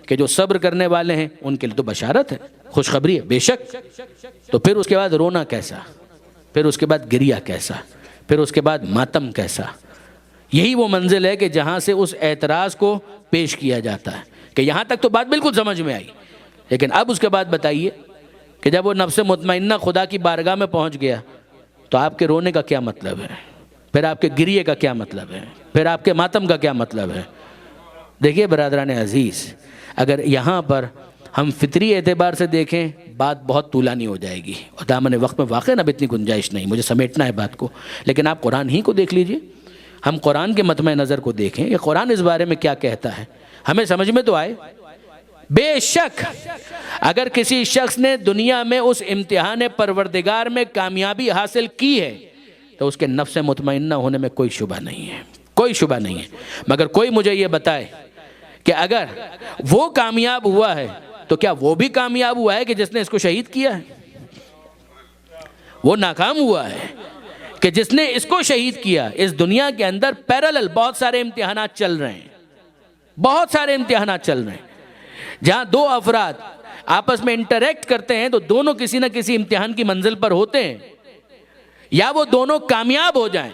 کہ جو صبر کرنے والے ہیں ان کے لیے تو بشارت ہے، خوشخبری ہے، بے شک۔ تو پھر اس کے بعد رونا کیسا، پھر اس کے بعد گریا کیسا، پھر اس کے بعد ماتم کیسا؟ یہی وہ منزل ہے کہ جہاں سے اس اعتراض کو پیش کیا جاتا ہے کہ یہاں تک تو بات بالکل سمجھ میں آئی، لیکن اب اس کے بعد بتائیے کہ جب وہ نفس مطمئنہ خدا کی بارگاہ میں پہنچ گیا تو آپ کے رونے کا کیا مطلب ہے، پھر آپ کے گریے کا کیا مطلب ہے، پھر آپ کے ماتم کا کیا مطلب ہے؟ دیکھیے برادران عزیز، اگر یہاں پر ہم فطری اعتبار سے دیکھیں بات بہت طولانی ہو جائے گی اور دامن وقت میں واقعاً اب اتنی گنجائش نہیں، مجھے سمیٹنا ہے بات کو، لیکن آپ قرآن ہی کو دیکھ لیجئے، ہم قرآن کے مطمع نظر کو دیکھیں، یہ قرآن اس بارے میں کیا کہتا ہے، ہمیں سمجھ میں تو آئے۔ بے شک اگر کسی شخص نے دنیا میں اس امتحان پروردگار میں کامیابی حاصل کی ہے تو اس کے نفس مطمئنہ ہونے میں کوئی شبہ نہیں ہے، کوئی شبہ نہیں ہے، مگر کوئی مجھے یہ بتائے کہ اگر وہ کامیاب ہوا ہے تو کیا وہ بھی کامیاب ہوا ہے کہ جس نے اس کو شہید کیا ہے؟ وہ ناکام ہوا ہے کہ جس نے اس کو شہید کیا۔ اس دنیا کے اندر پیرالل بہت سارے امتحانات چل رہے ہیں، بہت سارے امتحانات چل رہے ہیں، جہاں دو افراد آپس میں انٹریکٹ کرتے ہیں تو دونوں کسی نہ کسی امتحان کی منزل پر ہوتے ہیں، یا وہ دونوں کامیاب ہو جائیں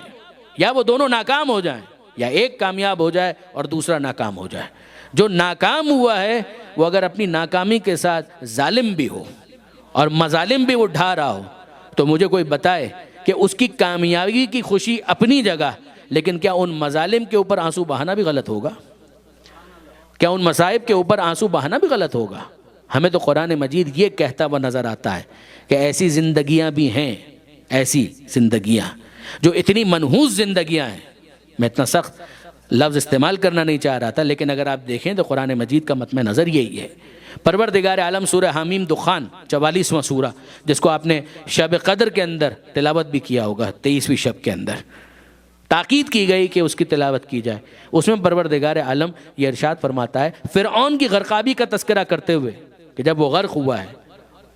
یا وہ دونوں ناکام ہو جائیں، یا ایک کامیاب ہو جائے اور دوسرا ناکام ہو جائے۔ جو ناکام ہوا ہے وہ اگر اپنی ناکامی کے ساتھ ظالم بھی ہو اور مظالم بھی وہ ڈھا رہا ہو تو مجھے کوئی بتائے کہ اس کی کامیابی کی خوشی اپنی جگہ، لیکن کیا ان مظالم کے اوپر آنسو بہانا بھی غلط ہوگا؟ کیا ان مصائب کے اوپر آنسو بہانا بھی غلط ہوگا؟ ہمیں تو قرآن مجید یہ کہتا ہوا نظر آتا ہے کہ ایسی زندگیاں بھی ہیں، ایسی زندگیاں جو اتنی منحوس زندگیاں ہیں۔ میں اتنا سخت لفظ استعمال کرنا نہیں چاہ رہا تھا، لیکن اگر آپ دیکھیں تو قرآن مجید کا مطمع نظر یہی ہے۔ پروردگار عالم سورہ حامیم دخان 44واں سورہ، جس کو آپ نے شب قدر کے اندر تلاوت بھی کیا ہوگا، 23ویں شب کے اندر تاکید کی گئی کہ اس کی تلاوت کی جائے، اس میں پروردگار عالم یہ ارشاد فرماتا ہے فرعون کی غرقابی کا تذکرہ کرتے ہوئے کہ جب وہ غرق ہوا ہے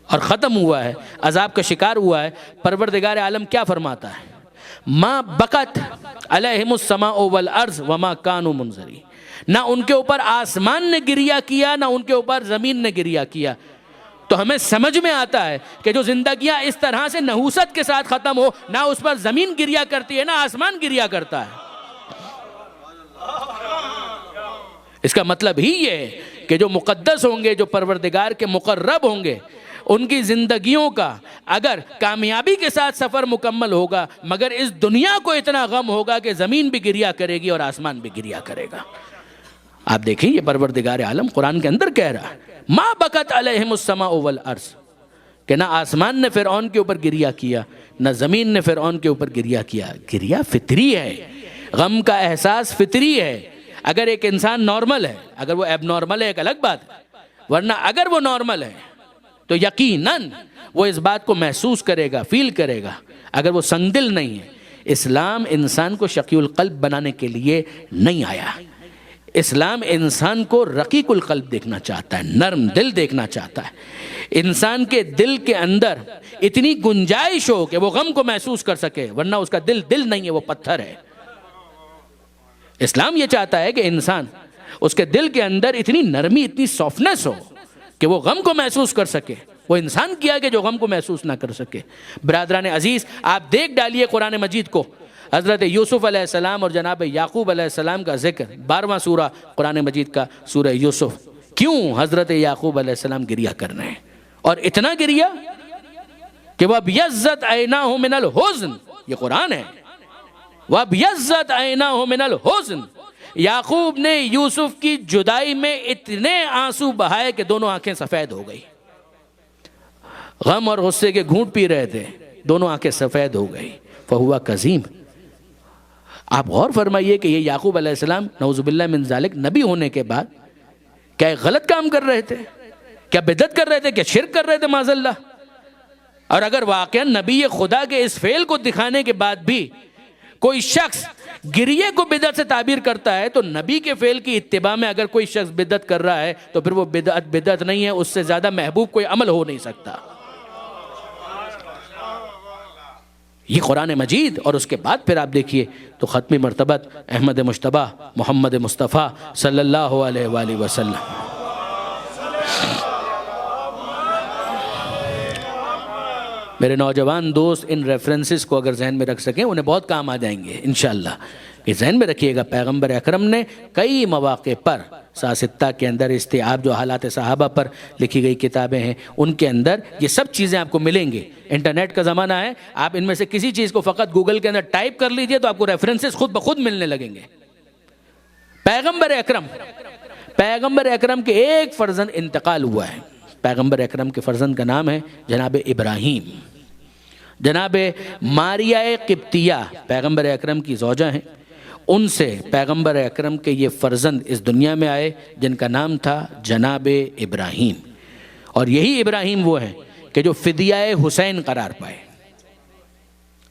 اور ختم ہوا ہے، عذاب کا شکار ہوا ہے، پروردگار عالم کیا فرماتا ہے؟ ما بکت علیہم السماء والارض وما کانوا منظرین، نہ ان کے اوپر آسمان نے گریا کیا نہ ان کے اوپر زمین نے گریا کیا۔ تو ہمیں سمجھ میں آتا ہے کہ جو زندگیاں اس طرح سے نحوست کے ساتھ ختم ہو، نہ اس پر زمین گریا کرتی ہے نہ آسمان گریا کرتا ہے۔ اس کا مطلب ہی یہ ہے کہ جو مقدس ہوں گے، جو پروردگار کے مقرب ہوں گے، ان کی زندگیوں کا اگر کامیابی کے ساتھ سفر مکمل ہوگا، مگر اس دنیا کو اتنا غم ہوگا کہ زمین بھی گریا کرے گی اور آسمان بھی گریا کرے گا۔ آپ دیکھیں یہ پروردگار عالم قرآن کے اندر کہہ رہا ہے ما بکت علیہم السماء والارض، کہ نہ آسمان نے فرعون کے اوپر گریا کیا نہ زمین نے فرعون کے اوپر گریا کیا۔ گریا فطری ہے، غم کا احساس فطری ہے۔ اگر ایک انسان نارمل ہے، اگر وہ ایب نارمل ہے ایک الگ بات ہے، ورنہ اگر وہ نارمل ہے تو یقیناً وہ اس بات کو محسوس کرے گا، فیل کرے گا۔ اگر وہ سنگ دل نہیں ہے، اسلام انسان کو شقی القلب بنانے کے لیے نہیں آیا۔ اسلام انسان کو رقیق القلب دیکھنا چاہتا ہے، نرم دل دیکھنا چاہتا ہے، انسان کے دل کے اندر اتنی گنجائش ہو کہ وہ غم کو محسوس کر سکے، ورنہ اس کا دل نہیں ہے، وہ پتھر ہے۔ اسلام یہ چاہتا ہے کہ انسان اس کے دل کے اندر اتنی نرمی، اتنی سافٹنس ہو کہ وہ غم کو محسوس کر سکے۔ وہ انسان کیا کہ جو غم کو محسوس نہ کر سکے۔ برادران عزیز، آپ دیکھ ڈالیے قرآن مجید کو، حضرت یوسف علیہ السلام اور جناب یعقوب علیہ السلام کا ذکر 12واں سورہ قرآن مجید کا سورہ یوسف۔ کیوں حضرت یعقوب علیہ السلام گریا کر رہے ہیں؟ اور اتنا گریا کہ وَابْيَضَّتْ عَيْنَاهُ مِنَ الْحُزْنِ، یہ قرآن ہے، وَابْيَضَّتْ عَيْنَاهُ مِنَ الْحُزْنِ۔ یعقوب نے یوسف کی جدائی میں اتنے آنسو بہائے کہ دونوں آنکھیں سفید ہو گئی، غم اور غصے کے گھونٹ پی رہے تھے، دونوں آنکھیں سفید ہو گئی۔ فَهُوَ كَظِيمٌ۔ آپ غور فرمائیے کہ یہ یعقوب علیہ السلام نعوذ باللہ من ذالک نبی ہونے کے بعد کیا ایک غلط کام کر رہے تھے؟ کیا بدعت کر رہے تھے؟ کیا شرک کر رہے تھے معاذ اللہ؟ اور اگر واقعا نبی خدا کے اس فعل کو دکھانے کے بعد بھی کوئی شخص گریے کو بدعت سے تعبیر کرتا ہے تو نبی کے فعل کی اتباع میں اگر کوئی شخص بدعت کر رہا ہے تو پھر وہ بدعت نہیں ہے، اس سے زیادہ محبوب کوئی عمل ہو نہیں سکتا۔ یہ قرآن مجید، اور اس کے بعد پھر آپ دیکھیے تو ختم مرتبت احمد مجتبیٰ محمد مصطفیٰ صلی اللہ علیہ وآلہ وسلم۔ میرے نوجوان دوست ان ریفرنسز کو اگر ذہن میں رکھ سکیں انہیں بہت کام آ جائیں گے انشاءاللہ. کہ ذہن میں رکھیے گا پیغمبر اکرم نے کئی مواقع پر ساستہ کے اندر استیعاب جو حالات صحابہ پر لکھی گئی کتابیں ہیں ان کے اندر یہ سب چیزیں آپ کو ملیں گی. انٹرنیٹ کا زمانہ ہے, آپ ان میں سے کسی چیز کو فقط گوگل کے اندر ٹائپ کر لیجئے تو آپ کو ریفرنسز خود بخود ملنے لگیں گے. پیغمبر اکرم کے ایک فرزند انتقال ہوا ہے. پیغمبر اکرم کے فرزند کا نام ہے جناب ابراہیم. جناب ماریہ قبطیہ پیغمبر اکرم کی زوجہ ہیں. ان سے پیغمبر اکرم کے یہ فرزند اس دنیا میں آئے جن کا نام تھا جناب ابراہیم. اور یہی ابراہیم وہ ہیں کہ جو فدیہ حسین قرار پائے.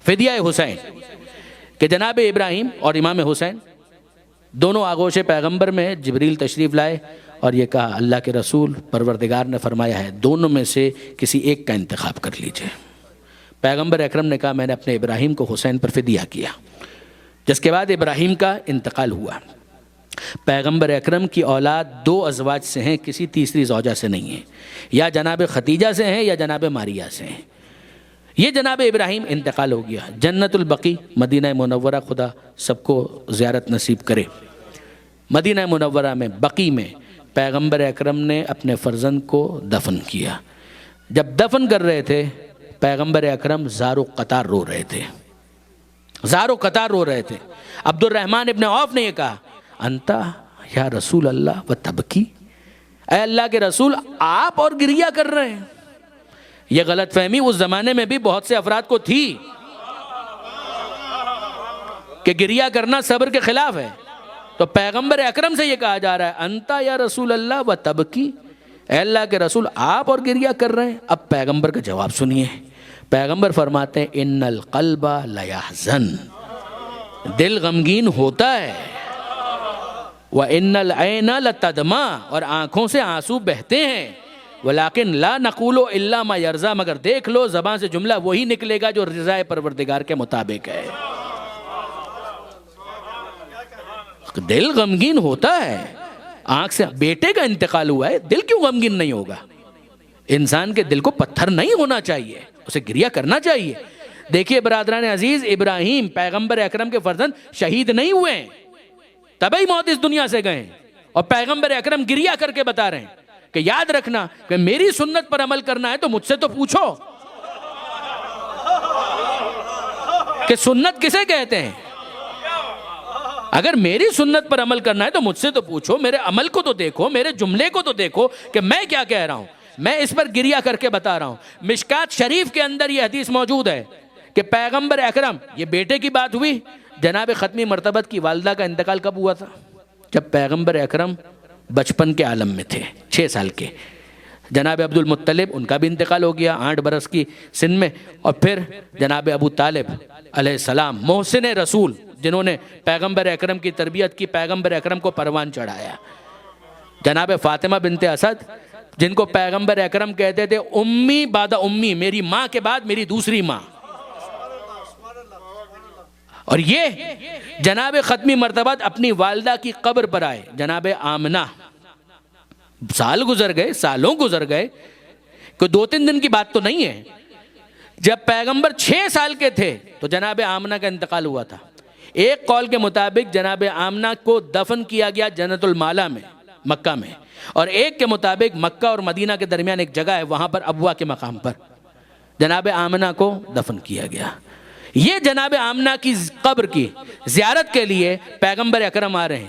فدیہ حسین کہ جناب ابراہیم اور امام حسین دونوں آغوش پیغمبر میں جبریل تشریف لائے اور یہ کہا اللہ کے رسول پروردگار نے فرمایا ہے دونوں میں سے کسی ایک کا انتخاب کر لیجئے. پیغمبر اکرم نے کہا میں نے اپنے ابراہیم کو حسین پر فدیہ کیا, جس کے بعد ابراہیم کا انتقال ہوا. پیغمبر اکرم کی اولاد 2 ازواج سے ہیں, کسی تیسری زوجہ سے نہیں ہے. یا جناب ختیجہ سے ہیں یا جناب ماریہ سے ہیں. یہ جناب ابراہیم انتقال ہو گیا. جنت البقیع مدینہ منورہ خدا سب کو زیارت نصیب کرے. مدینہ منورہ میں بقیع میں پیغمبر اکرم نے اپنے فرزند کو دفن کیا. جب دفن کر رہے تھے پیغمبر اکرم زار و قطار رو رہے تھے. زار و قطار رو رہے تھے. عبد الرحمن ابن عوف نے یہ کہا انتا یا رسول اللہ و تبکی, اے اللہ کے رسول آپ اور گریہ کر رہے ہیں. یہ غلط فہمی اس زمانے میں بھی بہت سے افراد کو تھی کہ گریہ کرنا صبر کے خلاف ہے. تو پیغمبر اکرم سے یہ کہا جا رہا ہے انتا یا رسول اللہ و تبکی, اے اللہ کے رسول آپ اور گریہ کر رہے ہیں. اب پیغمبر کا جواب سنیے. پیغمبر فرماتے ہیں ان القلب لیحزن, دل غمگین ہوتا ہے. وان العین لتدمع, اور آنکھوں سے آنسو بہتے ہیں. ولیکن لا نقول الا ما یرضی, مگر دیکھ لو زبان سے جملہ وہی نکلے گا جو رضا پروردگار کے مطابق ہے. دل غمگین ہوتا ہے, آنکھ سے بیٹے کا انتقال ہوا ہے, دل کیوں غمگین نہیں ہوگا؟ انسان کے دل کو پتھر نہیں ہونا چاہیے, اسے گریہ کرنا چاہیے. دیکھیے برادران عزیز, ابراہیم پیغمبر اکرم کے فرزند شہید نہیں ہوئے ہیں, تبھی موت اس دنیا سے گئے, اور پیغمبر اکرم گریہ کر کے بتا رہے ہیں کہ یاد رکھنا کہ میری سنت پر عمل کرنا ہے تو مجھ سے تو پوچھو کہ سنت کسے کہتے ہیں. اگر میری سنت پر عمل کرنا ہے تو مجھ سے تو پوچھو, میرے عمل کو تو دیکھو, میرے جملے کو تو دیکھو کہ میں کیا کہہ رہا ہوں. میں اس پر گریہ کر کے بتا رہا ہوں. مشکات شریف کے اندر یہ حدیث موجود ہے کہ پیغمبر اکرم, یہ بیٹے کی بات ہوئی, جناب ختمی مرتبت کی والدہ کا انتقال کب ہوا تھا؟ جب پیغمبر اکرم بچپن کے عالم میں تھے, 6 سال کے. جناب عبد المطلب ان کا بھی انتقال ہو گیا 8 برس کی سن میں. اور پھر جناب ابو طالب علیہ السلام, محسن رسول, جنہوں نے پیغمبر اکرم کی تربیت کی, پیغمبر اکرم کو پروان چڑھایا. جناب فاطمہ بنت اسد, جن کو پیغمبر اکرم کہتے تھے امی بعد امی, میری ماں کے بعد میری دوسری ماں. اور یہ جناب ختمی مرتبت اپنی والدہ کی قبر پر آئے, جناب آمنہ. سال گزر گئے, سالوں گزر گئے, کوئی 2-3 دن کی بات تو نہیں ہے. جب پیغمبر 6 سال کے تھے تو جناب آمنہ کا انتقال ہوا تھا. ایک قول کے مطابق جناب آمنہ کو دفن کیا گیا جنت المالا میں, مکہ میں, اور ایک کے مطابق مکہ اور مدینہ کے درمیان ایک جگہ ہے, وہاں پر ابوا کے مقام پر جناب آمنہ کو دفن کیا گیا. یہ جناب آمنہ کی قبر کی زیارت کے لیے پیغمبر اکرم آ رہے ہیں.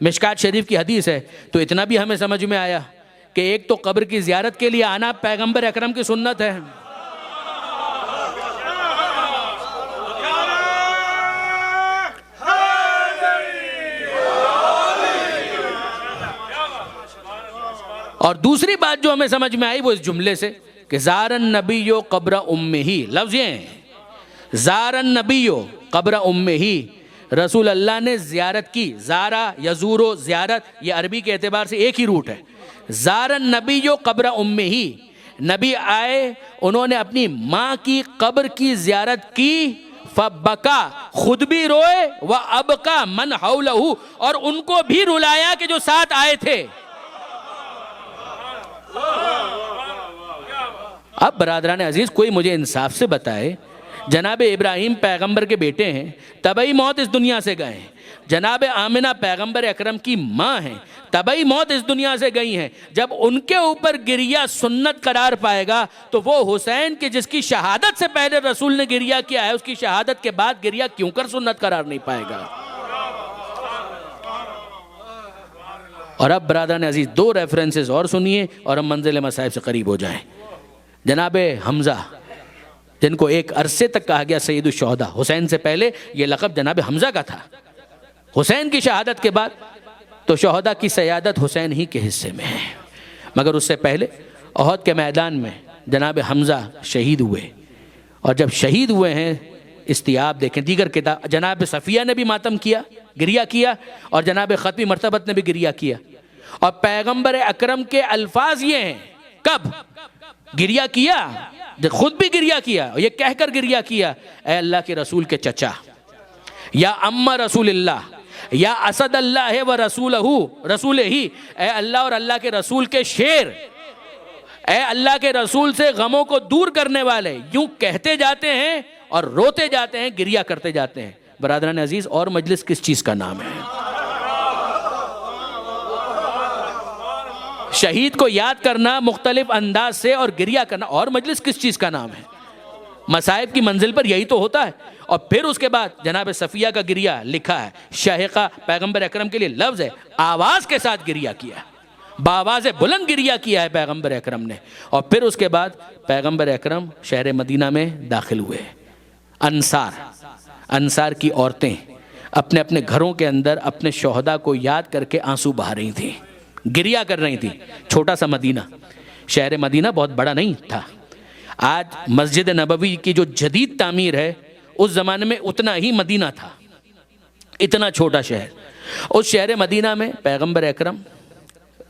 مشکات شریف کی حدیث ہے. تو اتنا بھی ہمیں سمجھ میں آیا کہ ایک تو قبر کی زیارت کے لیے آنا پیغمبر اکرم کی سنت ہے. اور دوسری بات جو ہمیں سمجھ میں آئی وہ اس جملے سے کہ زار النبی قبر امہ, لفظ یہ ہیں زار النبی قبر امہ, رسول اللہ نے زیارت کی. زارا یزورو زیارت, یہ عربی کے اعتبار سے ایک ہی روٹ ہے. زار النبی قبر امہ, نبی آئے, انہوں نے اپنی ماں کی قبر کی زیارت کی. فبکا, خود بھی روئے, وابکا من حولہ, اور ان کو بھی رلایا کہ جو ساتھ آئے تھے. اب برادران عزیز کوئی مجھے انصاف سے بتائے، جناب ابراہیم پیغمبر کے بیٹے ہیں، طبعی موت اس دنیا سے گئے ہیں، جناب آمنہ پیغمبر اکرم کی ماں ہیں، طبعی موت اس دنیا سے گئی ہیں، جب ان کے اوپر گریہ سنت قرار پائے گا تو وہ حسین کی جس کی شہادت سے پہلے رسول نے گریہ کیا ہے، اس کی شہادت کے بعد گریہ کیوں کر سنت قرار نہیں پائے گا؟ اور اب برادران عزیز دو ریفرنسز اور سنیے اور ہم منزل مصائب سے قریب ہو جائیں۔ جناب حمزہ جن کو ایک عرصے تک کہا گیا سید الشہداء، حسین سے پہلے یہ لقب جناب حمزہ کا تھا، حسین کی شہادت کے بعد تو شہداء کی سیادت حسین ہی کے حصے میں ہے، مگر اس سے پہلے احد کے میدان میں جناب حمزہ شہید ہوئے، اور جب شہید ہوئے ہیں استیاب دیکھیں، دیگر کتاب جناب صفیہ نے بھی ماتم کیا، گریہ کیا، اور جناب ختمی مرتبت نے بھی گریہ کیا، اور پیغمبر اکرم کے الفاظ یہ ہیں، کب گریہ کیا؟ خود بھی گریہ کیا، یہ کہہ کر گریہ کیا، اے اللہ کے رسول کے چچا، یا اما رسول اللہ، یا اسد اللہ و رسول ہی، اے اللہ اور اللہ کے رسول کے شیر، اے اللہ کے رسول سے غموں کو دور کرنے والے، یوں کہتے جاتے ہیں اور روتے جاتے ہیں، گریہ کرتے جاتے ہیں۔ برادران عزیز اور مجلس کس چیز کا نام ہے؟ شہید کو یاد کرنا مختلف انداز سے اور گریہ کرنا اور مجلس کس چیز کا نام ہے؟ مصائب کی منزل پر یہی تو ہوتا ہے۔ اور پھر اس کے بعد جناب صفیہ کا گریہ لکھا ہے، شاہقہ پیغمبر اکرم کے لیے لفظ ہے، آواز کے ساتھ گریہ کیا، بآواز بلند گریہ کیا ہے پیغمبر اکرم نے۔ اور پھر اس کے بعد پیغمبر اکرم شہر مدینہ میں داخل ہوئے، انصار کی عورتیں اپنے اپنے گھروں کے اندر اپنے شہداء کو یاد کر کے آنسو بہا رہی تھیں، گریہ کر رہی تھیں۔ چھوٹا سا مدینہ، شہر مدینہ بہت بڑا نہیں تھا، آج مسجد نبوی کی جو جدید تعمیر ہے اس زمانے میں اتنا ہی مدینہ تھا، اتنا چھوٹا شہر۔ اس شہر مدینہ میں پیغمبر اکرم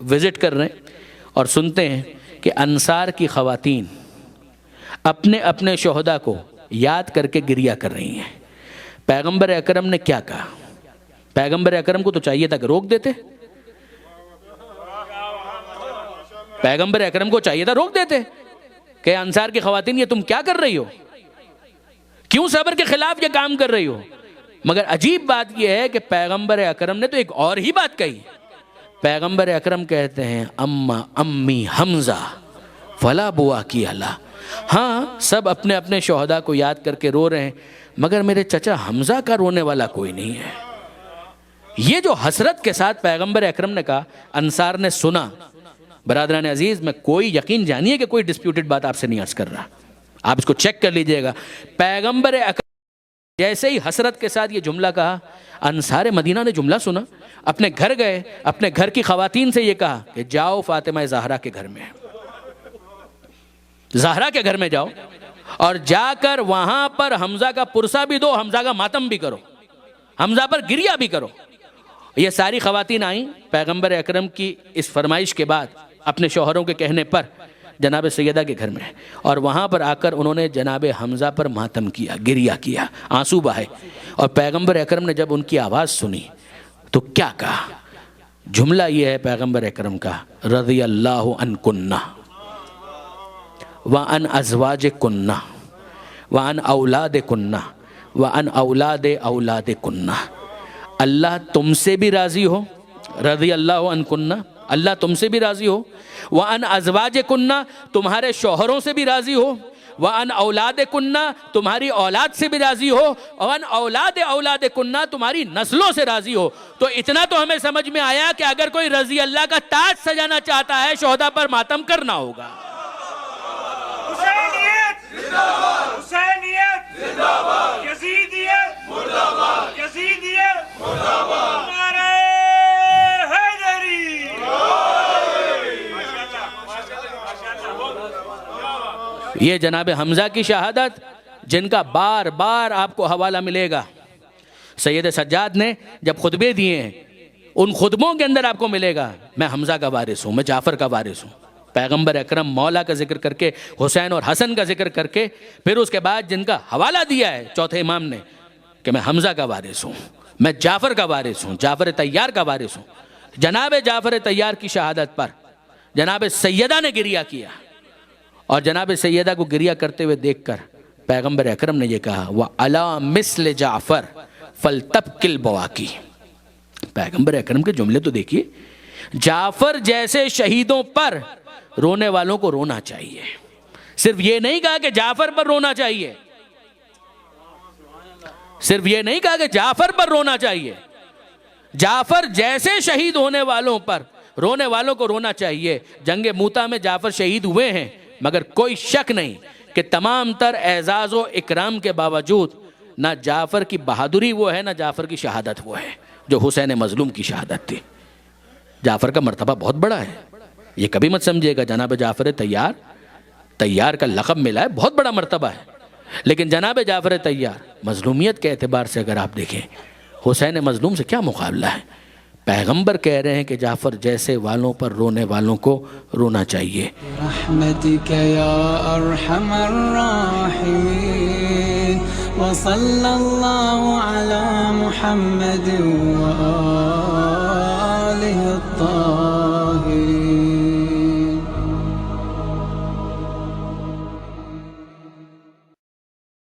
وزٹ کر رہے ہیں اور سنتے ہیں کہ انصار کی خواتین اپنے اپنے شہداء کو یاد کر کے گریہ کر رہی ہیں۔ پیغمبر اکرم نے کیا کہا؟ پیغمبر اکرم کو تو چاہیے تھا کہ روک دیتے، پیغمبر اکرم کو چاہیے تھا روک دیتے کہ انصار کی خواتین یہ تم کیا کر رہی ہو، کیوں صبر کے خلاف یہ کام کر رہی ہو؟ مگر عجیب بات یہ ہے کہ پیغمبر اکرم نے تو ایک اور ہی بات کہی۔ پیغمبر اکرم کہتے ہیں امی حمزہ فلا بوا کی اللہ، ہاں سب اپنے اپنے شہداء کو یاد کر کے رو رہے ہیں، مگر میرے چچا حمزہ کا رونے والا کوئی نہیں ہے۔ یہ جو حسرت کے ساتھ پیغمبر اکرم نے کہا، انصار نے سنا۔ برادران عزیز میں کوئی یقین جانیے کہ کوئی ڈسپیوٹڈ بات آپ سے نہیں عرض کر رہا، آپ اس کو چیک کر لیجئے گا۔ پیغمبر اکرم جیسے ہی حسرت کے ساتھ یہ جملہ کہا، انصار مدینہ نے جملہ سنا، اپنے گھر گئے، اپنے گھر کی خواتین سے یہ کہا کہ جاؤ فاطمہ زہرا کے گھر میں، زہرا کے گھر میں جاؤ اور جا کر وہاں پر حمزہ کا پرسہ بھی دو، حمزہ کا ماتم بھی کرو، حمزہ پر گریہ بھی کرو۔ یہ ساری خواتین آئیں پیغمبر اکرم کی اس فرمائش کے بعد اپنے شوہروں کے کہنے پر جناب سیدہ کے گھر میں، اور وہاں پر آ کر انہوں نے جناب حمزہ پر ماتم کیا، گریہ کیا، آنسو بہائے۔ اور پیغمبر اکرم نے جب ان کی آواز سنی تو کیا کہا؟ جملہ یہ ہے پیغمبر اکرم کا، رضی اللہ عنکن وعن ازواجکن وعن اولادکن وعن اولاد اولادکن، اللہ تم سے بھی راضی ہو، رضی اللہ عنکن، اللہ تم سے بھی راضی ہو، وَأَنْ أَزْوَاجِكُنَّ تمہارے شوہروں سے بھی راضی ہو، وَأَنْ أَوْلَادِكُنَّ تمہاری اولاد سے بھی راضی ہو، وَأَنْ أَوْلَادِ أَوْلَادِكُنَّ تمہاری نسلوں سے راضی ہو۔ تو اتنا تو ہمیں سمجھ میں آیا کہ اگر کوئی رضی اللہ کا تاج سجانا چاہتا ہے شہداء پر ماتم کرنا ہوگا۔ حسینیت زندہ باد، حسینیت زندہ باد، یزیدیت مردہ باد، یزیدیت مردہ باد، نعرہ حیدری۔ یہ جناب حمزہ کی شہادت جن کا بار بار آپ کو حوالہ ملے گا، سید سجاد نے جب خطبے دیے ہیں ان خطبوں کے اندر آپ کو ملے گا میں حمزہ کا وارث ہوں، میں جعفر کا وارث ہوں۔ پیغمبر اکرم مولا کا ذکر کر کے، حسین اور حسن کا ذکر کر کے، پھر اس کے بعد جن کا حوالہ دیا ہے چوتھے امام نے کہ میں حمزہ کا وارث ہوں، میں جعفر کا وارث ہوں، جعفر طیار کا وارث ہوں۔ جناب جعفر طیار کی شہادت پر جناب سیدہ نے گریہ کیا، اور جناب سیدہ کو گریہ کرتے ہوئے دیکھ کر پیغمبر اکرم نے یہ کہا وَعَلَى مِثْلِ جعفر فَلْتَبْكِ الْبَوَاكِي۔ پیغمبر اکرم کے جملے تو دیکھیے، جعفر جیسے شہیدوں پر رونے والوں کو رونا چاہیے۔ صرف یہ نہیں کہا کہ جعفر پر رونا چاہیے، صرف یہ نہیں کہا کہ جعفر پر رونا چاہیے، جعفر جیسے شہید ہونے والوں پر رونے والوں کو رونا چاہیے۔ جنگ موتا میں جعفر شہید ہوئے ہیں، مگر کوئی شک نہیں کہ تمام تر اعزاز و اکرام کے باوجود نہ جعفر کی بہادری وہ ہے، نہ جعفر کی شہادت وہ ہے جو حسین مظلوم کی شہادت تھی۔ جعفر کا مرتبہ بہت بڑا ہے، یہ کبھی مت سمجھے گا جناب جعفر طیار، طیار کا لقب ملا ہے، بہت بڑا مرتبہ ہے، لیکن جناب جعفر طیار مظلومیت کے اعتبار سے اگر آپ دیکھیں حسین مظلوم سے کیا مقابلہ ہے۔ پیغمبر کہہ رہے ہیں کہ جعفر جیسے والوں پر رونے والوں کو رونا چاہیے۔ رحمتک یا ارحم الراحمین وصلی اللہ علی محمد وآلہ الطاہرین۔